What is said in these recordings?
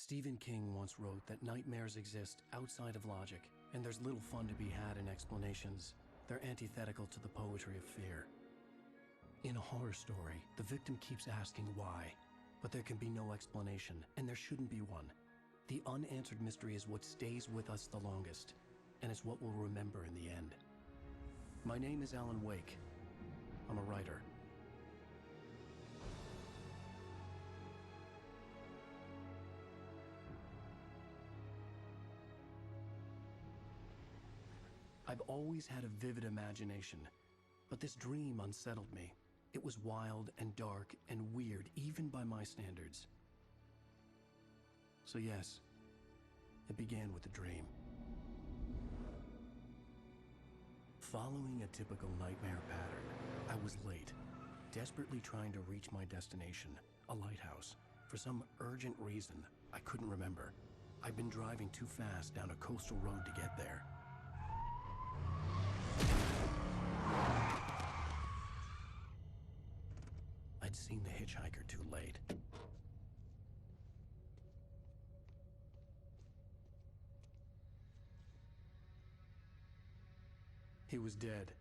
Stephen King once wrote that nightmares exist outside of logic, and there's little fun to be had in explanations. They're antithetical to the poetry of fear. In a horror story, the victim keeps asking why, but there can be no explanation, and there shouldn't be one. The unanswered mystery is what stays with us the longest, and it's what we'll remember in the end. My name is Alan Wake. I'm a writer. I've always had a vivid imagination, but this dream unsettled me. It was wild and dark and weird, even by my standards. So yes, it began with a dream. Following a typical nightmare pattern, I was late, desperately trying to reach my destination, a lighthouse. For some urgent reason, I couldn't remember. I'd been driving too fast down a coastal road to get there. I'd seen the hitchhiker too late. He was dead.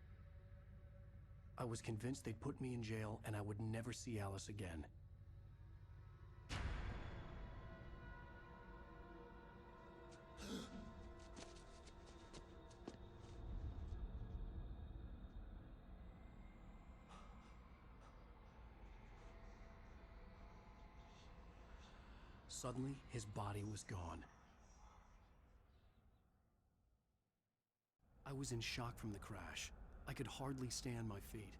I was convinced they'd put me in jail and I would never see Alice again. Suddenly, his body was gone. I was in shock from the crash. I could hardly stay on my feet.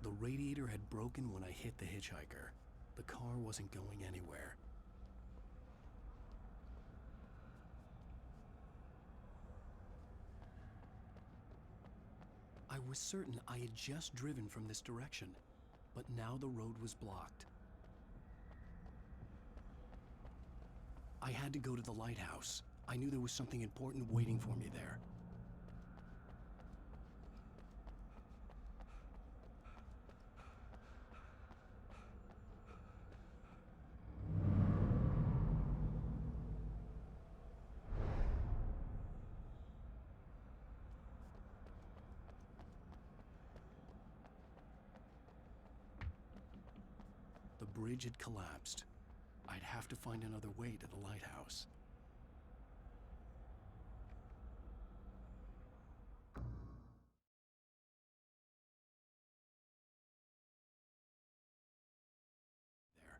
The radiator had broken when I hit the hitchhiker. The car wasn't going anywhere. I was certain I had just driven from this direction, but now the road was blocked. I had to go to the lighthouse. I knew there was something important waiting for me there. The bridge had collapsed. I'd have to find another way to the lighthouse. There.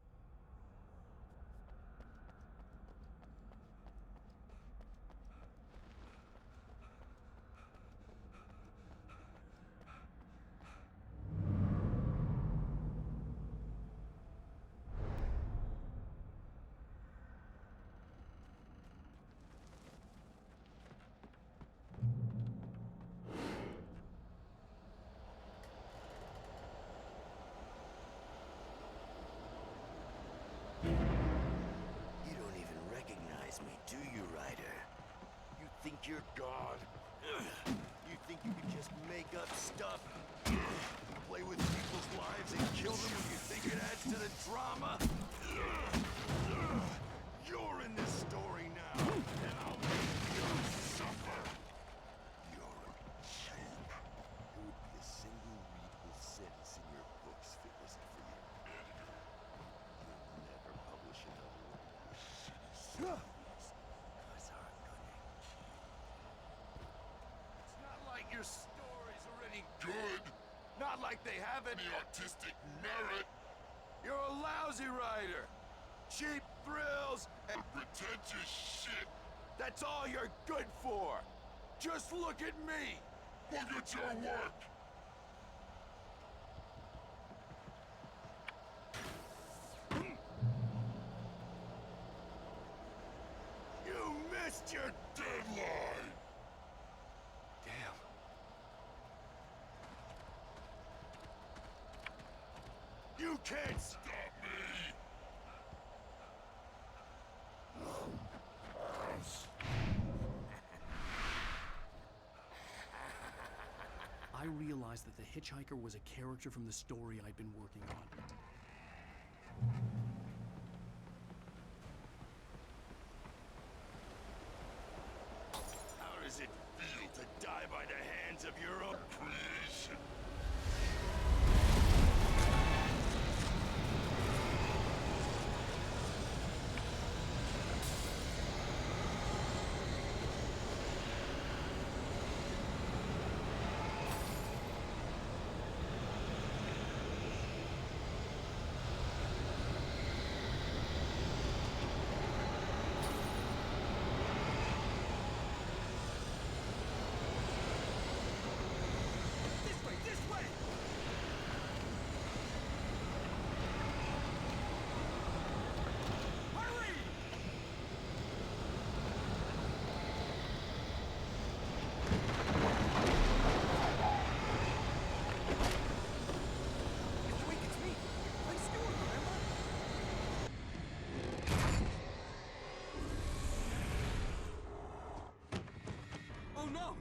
You don't even recognize me, do you, Ryder? You think you're God? You think you can just make up stuff? Play with people's lives and kill them when you think it adds to the drama? You're in this story now, and I'll make you suffer! You're a joke. There would be a single readable sentence in your books if it wasn't for your editor. You'll never publish another one of your shitty stories, 'cause I'm gonna kill you. It's not like your stories are any good. Not like they have any artistic merit. You're a lousy writer. Cheap thrills and pretentious shit. That's all you're good for. Just look at me. Look at your work. You missed your deadline. Damn. You can't stop me! I realized that the hitchhiker was a character from the story I'd been working on. How does it feel to die by the hands of your own creation? Oh no!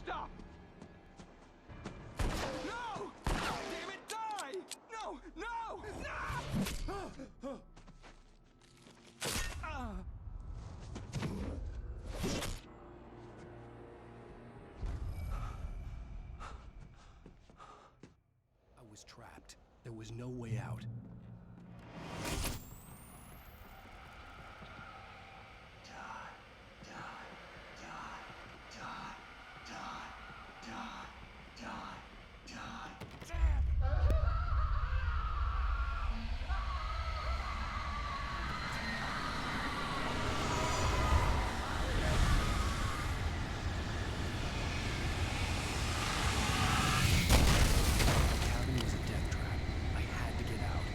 Stop! No! Damn it, die! No! No! No! I was trapped. There was no way out. The cabin was a death trap. I had to get out.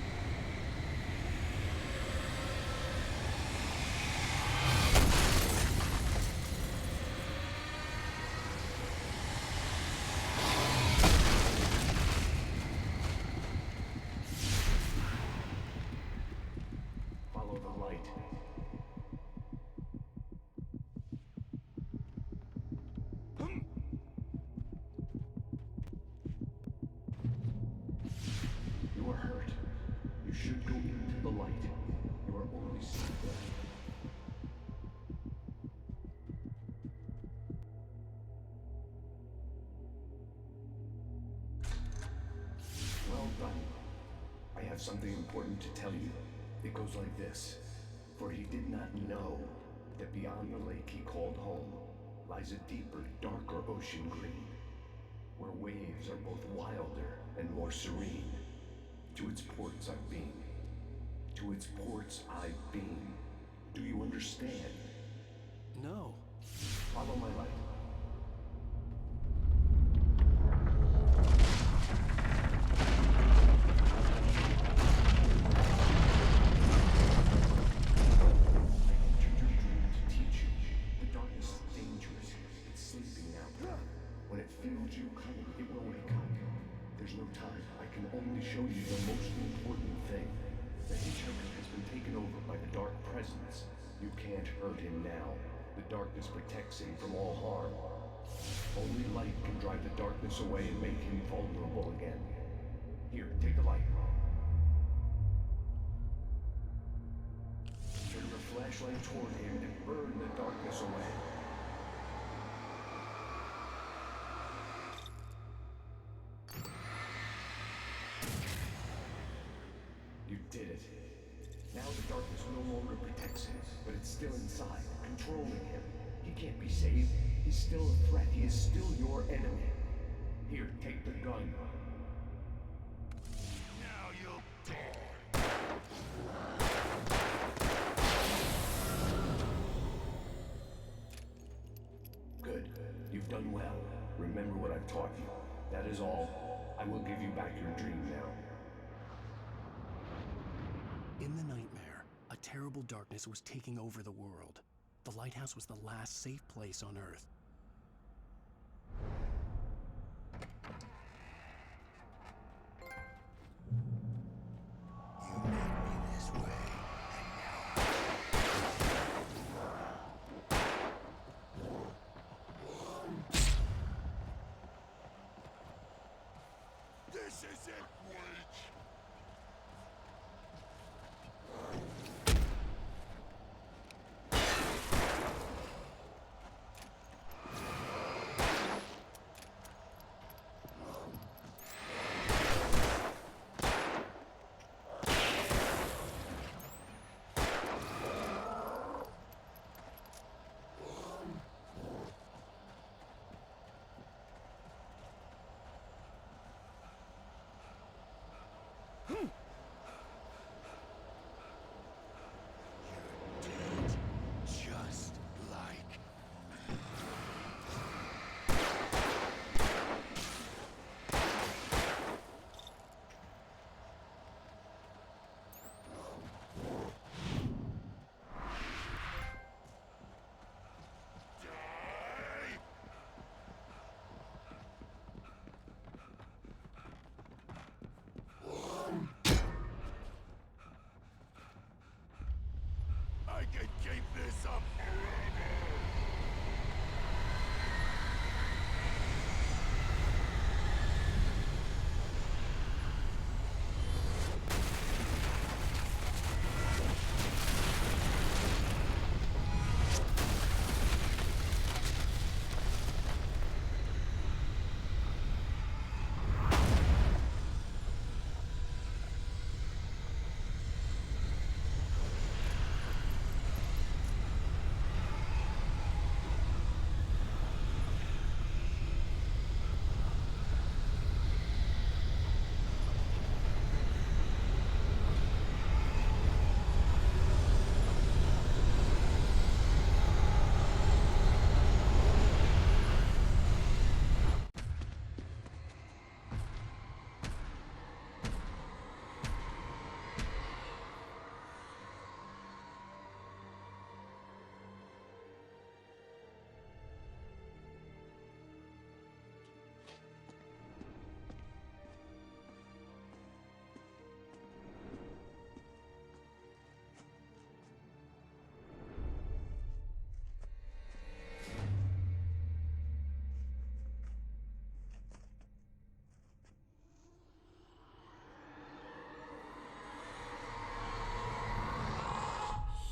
Follow the light. You are hurt. You should go into the light. You are only safe there. Well done. I have something important to tell you. It goes like this. For he did not know that beyond the lake he called home lies a deeper, darker ocean green, where waves are both wilder and more serene. To its ports I've been. To its ports I've been. Do you understand? No. Follow my light. Only show you the most important thing. The hitchhiker has been taken over by the dark presence. You can't hurt him now. The darkness protects him from all harm. Only light can drive the darkness away and make him vulnerable again. Here, take the light. Turn your flashlight toward him and burn the darkness away. You did it. Now the darkness no longer protects him, but it's still inside, controlling him. He can't be saved. He's still a threat. He is still your enemy. Here, take the gun. Now you'll die. Good. You've done well. Remember what I've taught you. That is all. I will give you back your dream now. In the nightmare, a terrible darkness was taking over the world. The lighthouse was the last safe place on Earth. This is it, Wake! Just like I can keep this up forever!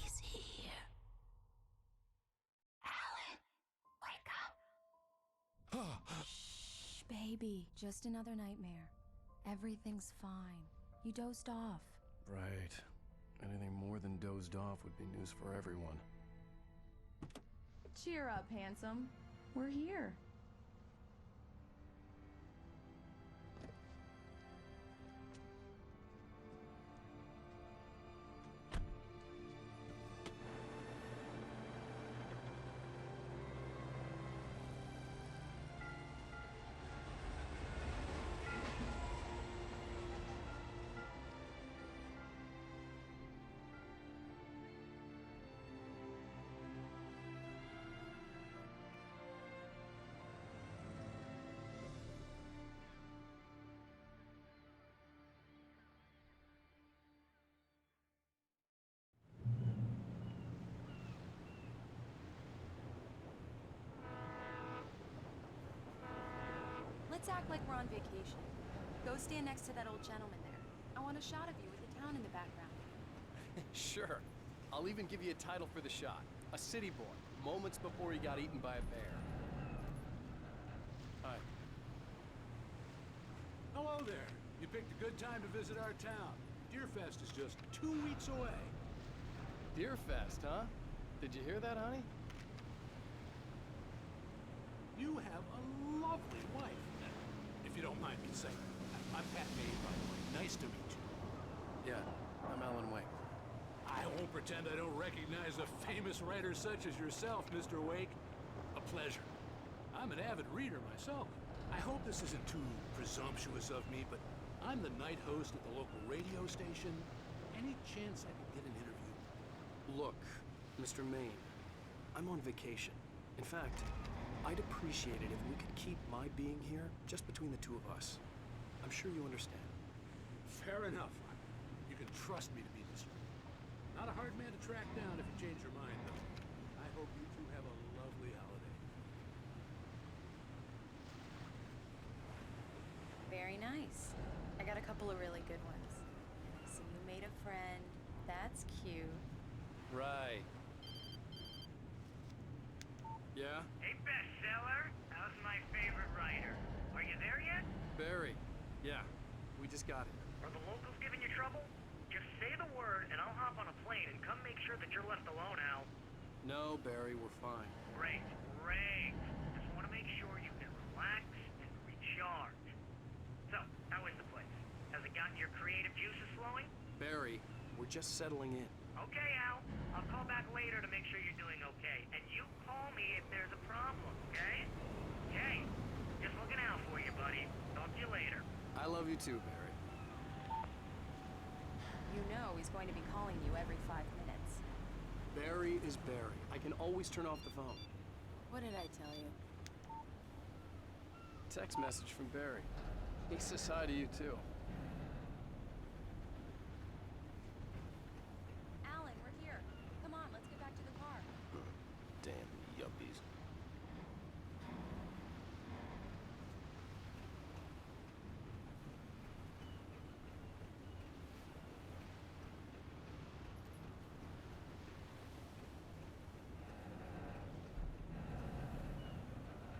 He's here. Alan, wake up. Shh, baby. Just another nightmare. Everything's fine. You dozed off. Right. Anything more than dozed off would be news for everyone. Cheer up, handsome. We're here. Let's act like we're on vacation. Go stand next to that old gentleman there. I want a shot of you with the town in the background. Sure. I'll even give you a title for the shot. A city boy, moments before he got eaten by a bear. Hi. Hello there. You picked a good time to visit our town. Deerfest is just 2 weeks away. Deerfest, huh? Did you hear that, honey? You have a lovely wife, if you don't mind me saying. I'm Pat May, by the way. Nice to meet you. Yeah, I'm Alan Wake. I won't pretend I don't recognize a famous writer such as yourself, Mr. Wake. A pleasure. I'm an avid reader myself. I hope this isn't too presumptuous of me, but I'm the night host at the local radio station. Any chance I could get an interview? Look, Mr. Maine, I'm on vacation. In fact, I'd appreciate it if we could keep my being here just between the two of us. I'm sure you understand. Fair enough. You can trust me to be discreet. Not a hard man to track down if you change your mind, though. I hope you two have a lovely holiday. Very nice. couple of really good ones. And I see you made a friend. That's cute. Right. Yeah? Hey, bestseller. How's my favorite writer? Are you there yet? Barry. Yeah. We just got here. Are the locals giving you trouble? Just say the word and I'll hop on a plane and come make sure that you're left alone, Al. No, Barry, we're fine. Great, great. Just want to make sure you can relax and recharge. So, how is the place? Has it gotten your creative juices flowing? Barry, we're just settling in. Okay, Al. I'll call back later to make sure you're doing okay. And you call me if there's a problem, okay? Okay. Just looking out for you, buddy. Talk to you later. I love you too, Barry. You know he's going to be calling you every 5 minutes. Barry is Barry. I can always turn off the phone. What did I tell you? Text message from Barry. He says hi to you too. Alan, we're here. Come on, let's get back to the car. Damn yuppies.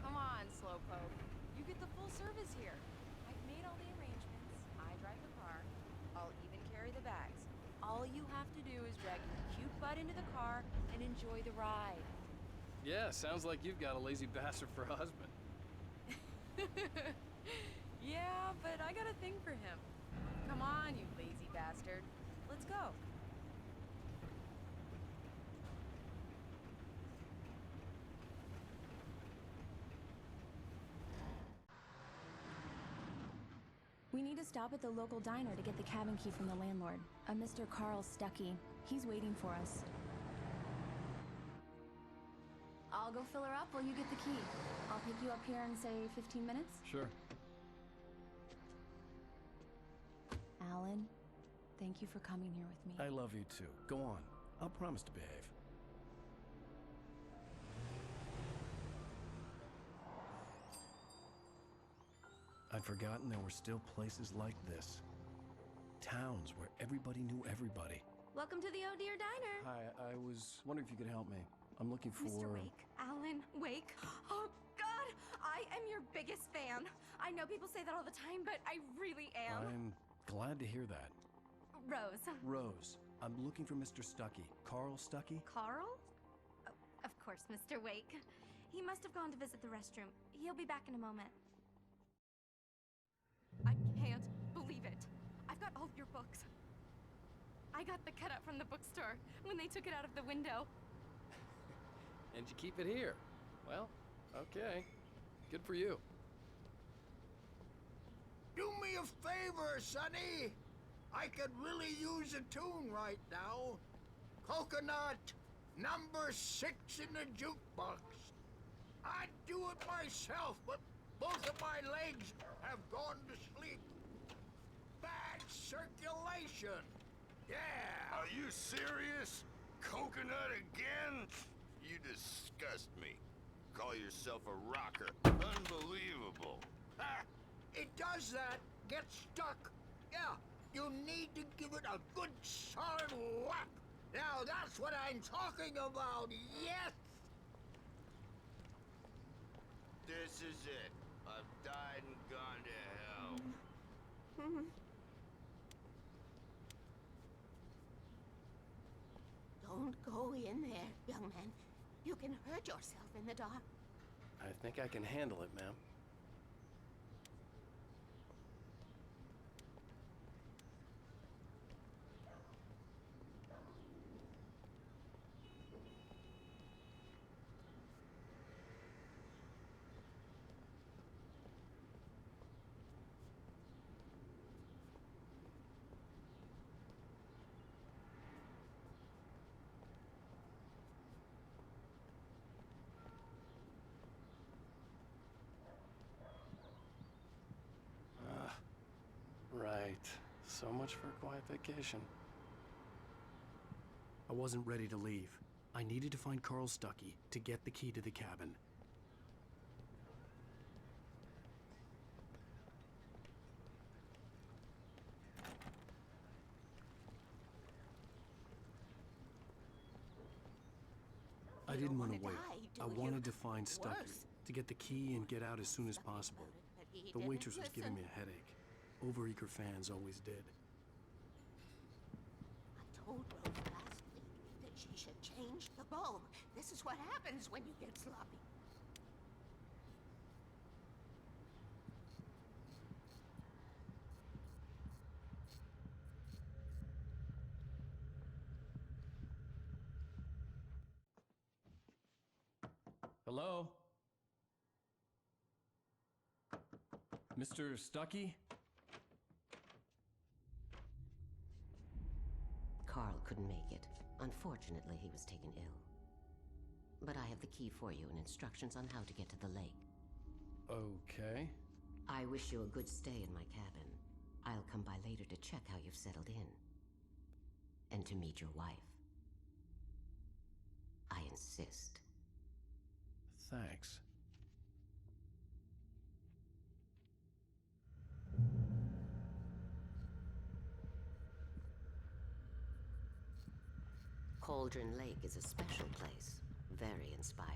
Come on, Slowpoke. You get the full service here. I've made all the arrangements. I drive the car. I'll even carry the bags. All you have to do is drag your cute butt into the car and enjoy the ride. Yeah, sounds like you've got a lazy bastard for a husband. Yeah, but I got a thing for him. Come on, you lazy bastard. Let's go. We need to stop at the local diner to get the cabin key from the landlord, a Mr. Carl Stuckey. He's waiting for us. I'll go fill her up while you get the key. I'll pick you up here in, say, 15 minutes? Sure. Alan, thank you for coming here with me. I love you too. Go on. I'll promise to behave. I'd forgotten there were still places like this. Towns where everybody knew everybody. Welcome to the Oh Dear Diner. Hi, I was wondering if you could help me. I'm looking for... Mr. Wake. Alan Wake. Oh, God! I am your biggest fan. I know people say that all the time, but I really am. I'm glad to hear that. Rose. Rose, I'm looking for Mr. Stuckey. Carl Stuckey? Carl? Oh, of course, Mr. Wake. He must have gone to visit the restroom. He'll be back in a moment. I can't believe it. I've got all your books. I got the cutout from the bookstore when they took it out of the window. And you keep it here. Well, okay. Good for you. Do me a favor, Sonny. I could really use a tune right now. Coconut, number 6 in the jukebox. I'd do it myself, but both of my legs have gone to sleep. Bad circulation. Yeah. Are you serious? Coconut again? You disgust me. Call yourself a rocker. Unbelievable. Ha! It does that. Get stuck. Yeah, you need to give it a good solid whack. Now that's what I'm talking about. Yes. This is it. I've died and gone to hell. Don't go in there, young man. You can hurt yourself in the dark. I think I can handle it, ma'am. Right. So much for a quiet vacation. I wasn't ready to leave. I needed to find Carl Stuckey to get the key to the cabin. didn't want to wanna wait. die, I do you? wanted to find Stucky, Worse. to get the key and get out as soon as possible. But he The didn't waitress was giving me listen. a headache. Overeager fans always did. I told Rose last week that she should change the bulb. This is what happens when you get sloppy. Hello? Mr. Stucky? Carl couldn't make it. Unfortunately, he was taken ill. But I have the key for you and instructions on how to get to the lake. Okay. I wish you a good stay in my cabin. I'll come by later to check how you've settled in. And to meet your wife. I insist. Thanks. Cauldron Lake is a special place. Very inspiring.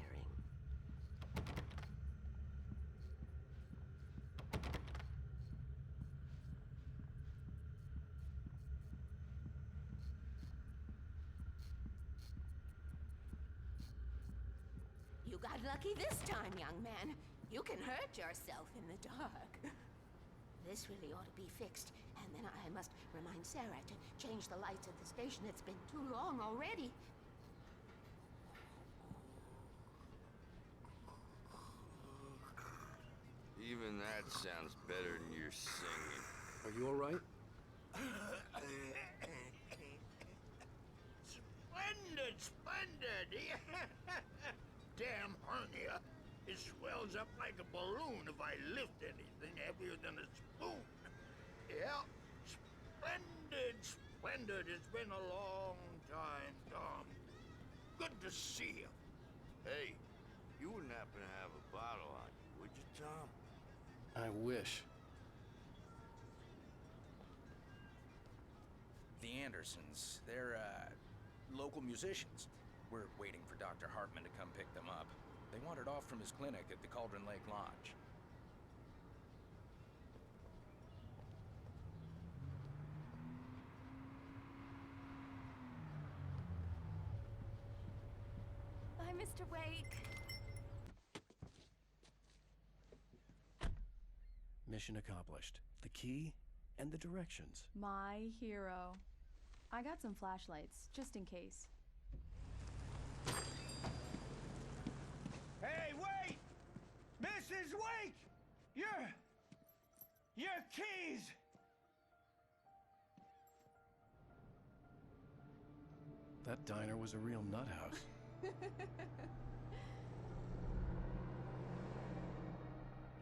You got lucky this time, young man. You can hurt yourself in the dark. This really ought to be fixed, and then I must remind Sarah to change the lights at the station. It's been too long already. Even that sounds better than your singing. Are you all right? Splendid, splendid! Damn hernia. It swells up like a balloon if I lift anything heavier than a spoon. Yeah, splendid, splendid. It's been a long time, Tom. Good to see you. Hey, you wouldn't happen to have a bottle on you, would you, Tom? I wish. The Andersons, they're, local musicians. We're waiting for Dr. Hartman to come pick them up. They wandered off from his clinic at the Cauldron Lake Lodge. Bye, Mr. Wake. Mission accomplished. The key and the directions. My hero. I got some flashlights, just in case. Hey, wait! Mrs. Wake! Your keys! That diner was a real nut house.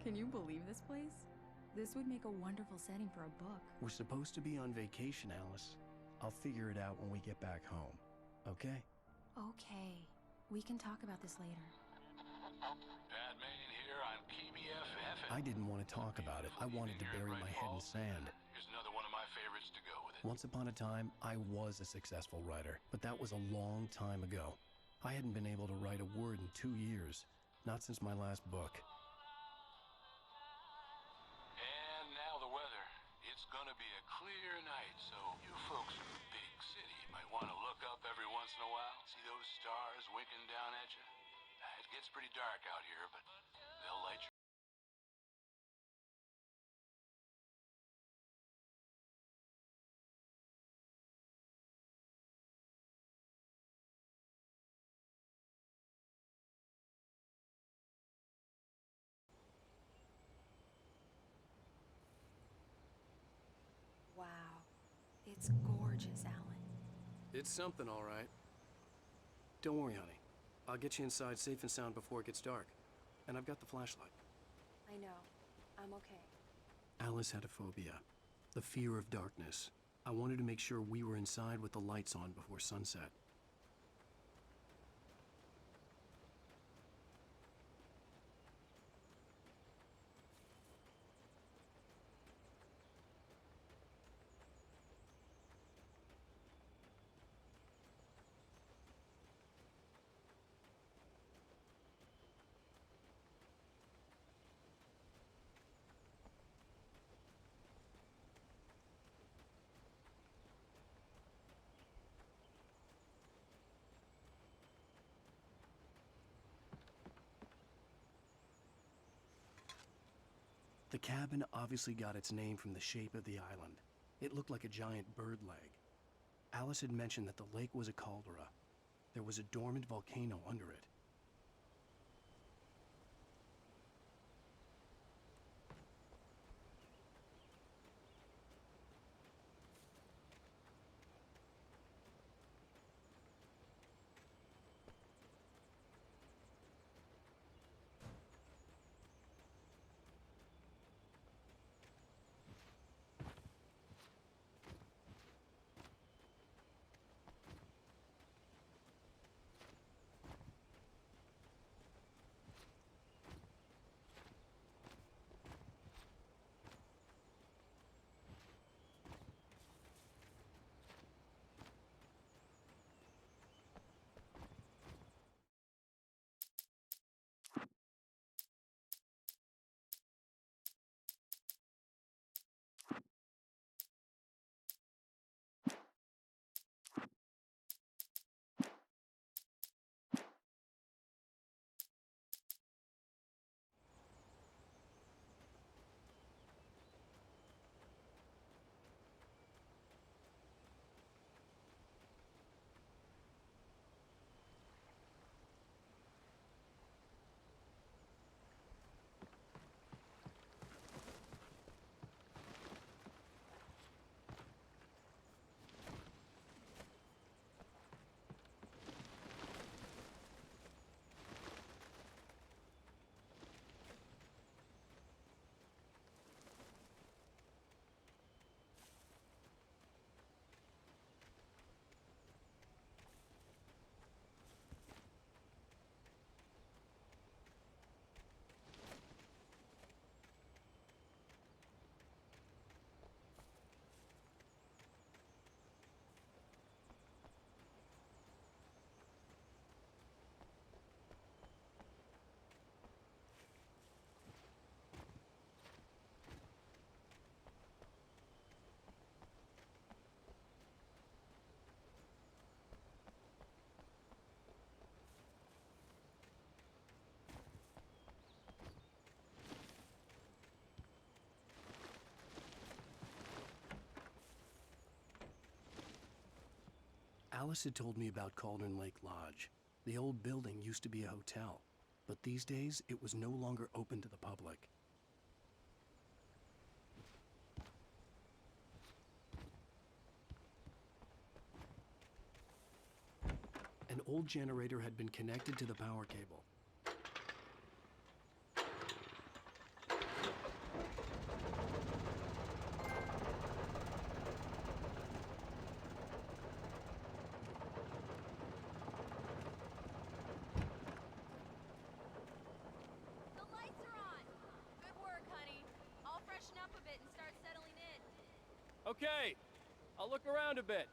Can you believe this place? This would make a wonderful setting for a book. We're supposed to be on vacation, Alice. I'll figure it out when we get back home. Okay? Okay. We can talk about this later. Pat Main here on KBFF. I didn't want to talk about it. I wanted to bury my head in sand. Here's another one of my favorites to go with it. Once upon a time, I was a successful writer, but that was a long time ago. I hadn't been able to write a word in 2 years, not since my last book. And now the weather. It's gonna be a clear night, so you folks in the big city might want to look up every once in a while. See those stars winking down at you? It gets pretty dark out here, but they'll light your... Wow. It's gorgeous, Alan. It's something, all right. Don't worry, honey. I'll get you inside safe and sound before it gets dark. And I've got the flashlight. I know. I'm okay. Alice had a phobia. The fear of darkness. I wanted to make sure we were inside with the lights on before sunset. The cabin obviously got its name from the shape of the island. It looked like a giant bird leg. Alice had mentioned that the lake was a caldera. There was a dormant volcano under it. Alice had told me about Cauldron Lake Lodge. The old building used to be a hotel, but these days it was no longer open to the public. An old generator had been connected to the power cable. Okay, I'll look around a bit.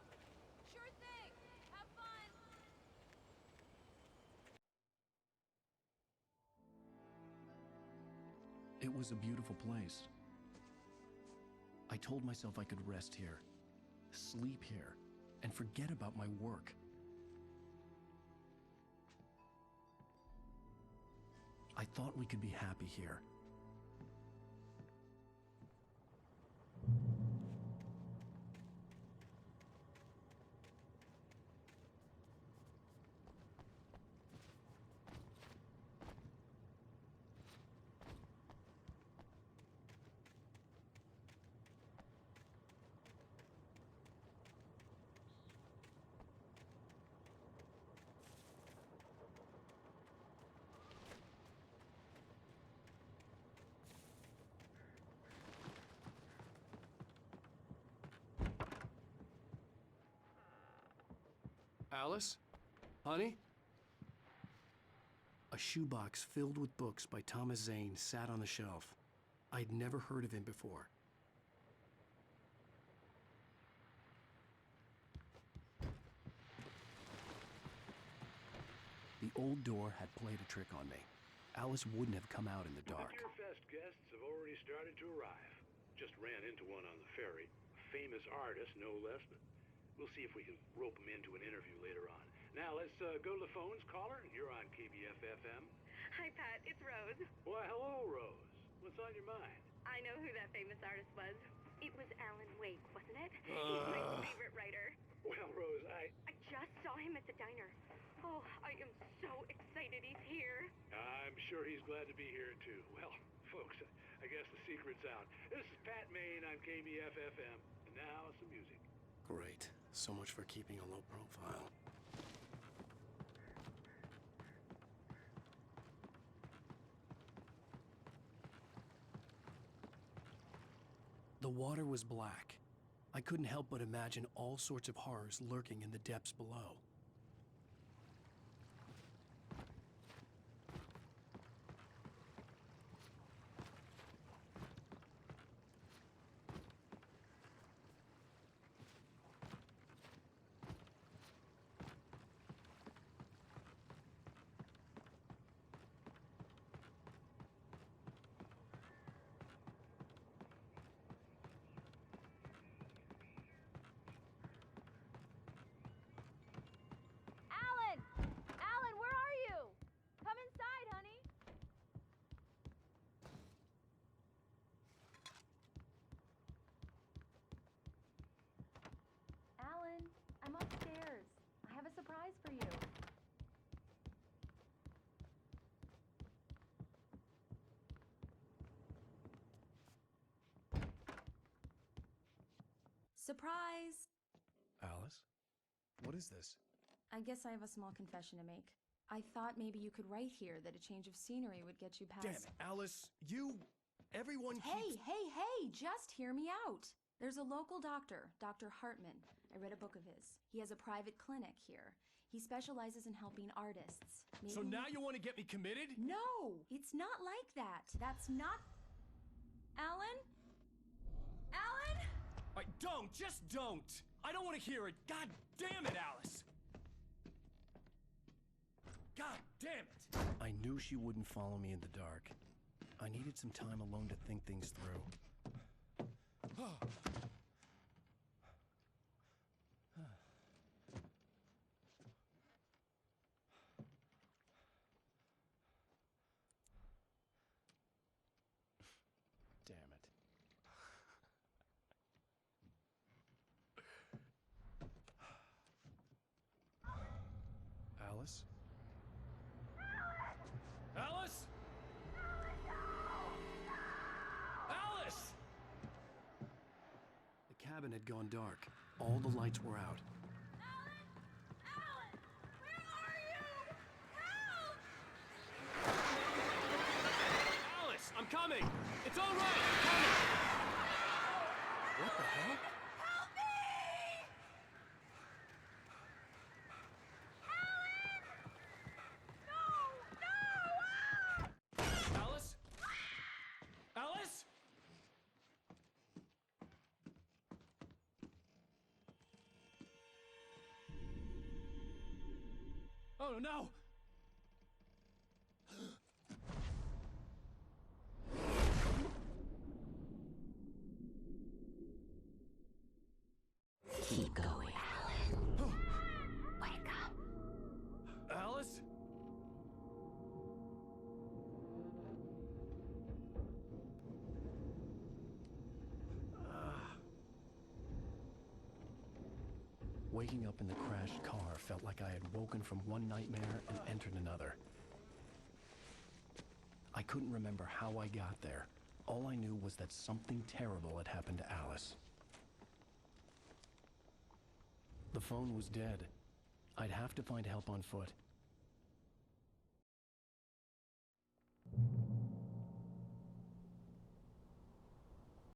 Sure thing. Have fun. It was a beautiful place. I told myself I could rest here, sleep here, and forget about my work. I thought we could be happy here. Alice? Honey? A shoebox filled with books by Thomas Zane sat on the shelf. I'd never heard of him before. The old door had played a trick on me. Alice wouldn't have come out in the dark. The Beer Fest guests have already started to arrive. Just ran into one on the ferry. A famous artist, no less, but we'll see if we can rope him into an interview later on. Now, let's go to the phones. Caller, you're on KBF-FM. Hi, Pat. It's Rose. Why, hello, Rose. What's on your mind? I know who that famous artist was. It was Alan Wake, wasn't it? He's my favorite writer. Well, Rose, I just saw him at the diner. Oh, I am so excited he's here. I'm sure he's glad to be here, too. Well, folks, I guess the secret's out. This is Pat Maine on KBF-FM, and now some music. Great. So much for keeping a low profile. The water was black. I couldn't help but imagine all sorts of horrors lurking in the depths below. Alan! Alan, where are you? Come inside, honey. Alan, I'm upstairs. I have a surprise for you. Surprise! Alice? What is this? I guess I have a small confession to make. I thought maybe you could write here that a change of scenery would get you past... Damn it, Alice! Everyone Hey, hey, just hear me out! There's a local doctor, Dr. Hartman. I read a book of his. He has a private clinic here. He specializes in helping artists. So now you want to get me committed? No! It's not like that. That's not... Alan? Alan? Just don't! I don't want to hear it! God damn it, Alice! God damn it! I knew she wouldn't follow me in the dark. I needed some time alone to think things through. Damn it. Alice? Alice? Alice! The cabin had gone dark. All the lights were out. Alice, I'm coming! It's all right! I'm coming! What the hell? Help me! Alan! No! Alice? Alice? Oh no! Keep going, Alan. Wake up. Alice? Waking up in the crashed car felt like I had woken from one nightmare and entered another. I couldn't remember how I got there. All I knew was that something terrible had happened to Alice. The phone was dead. I'd have to find help on foot,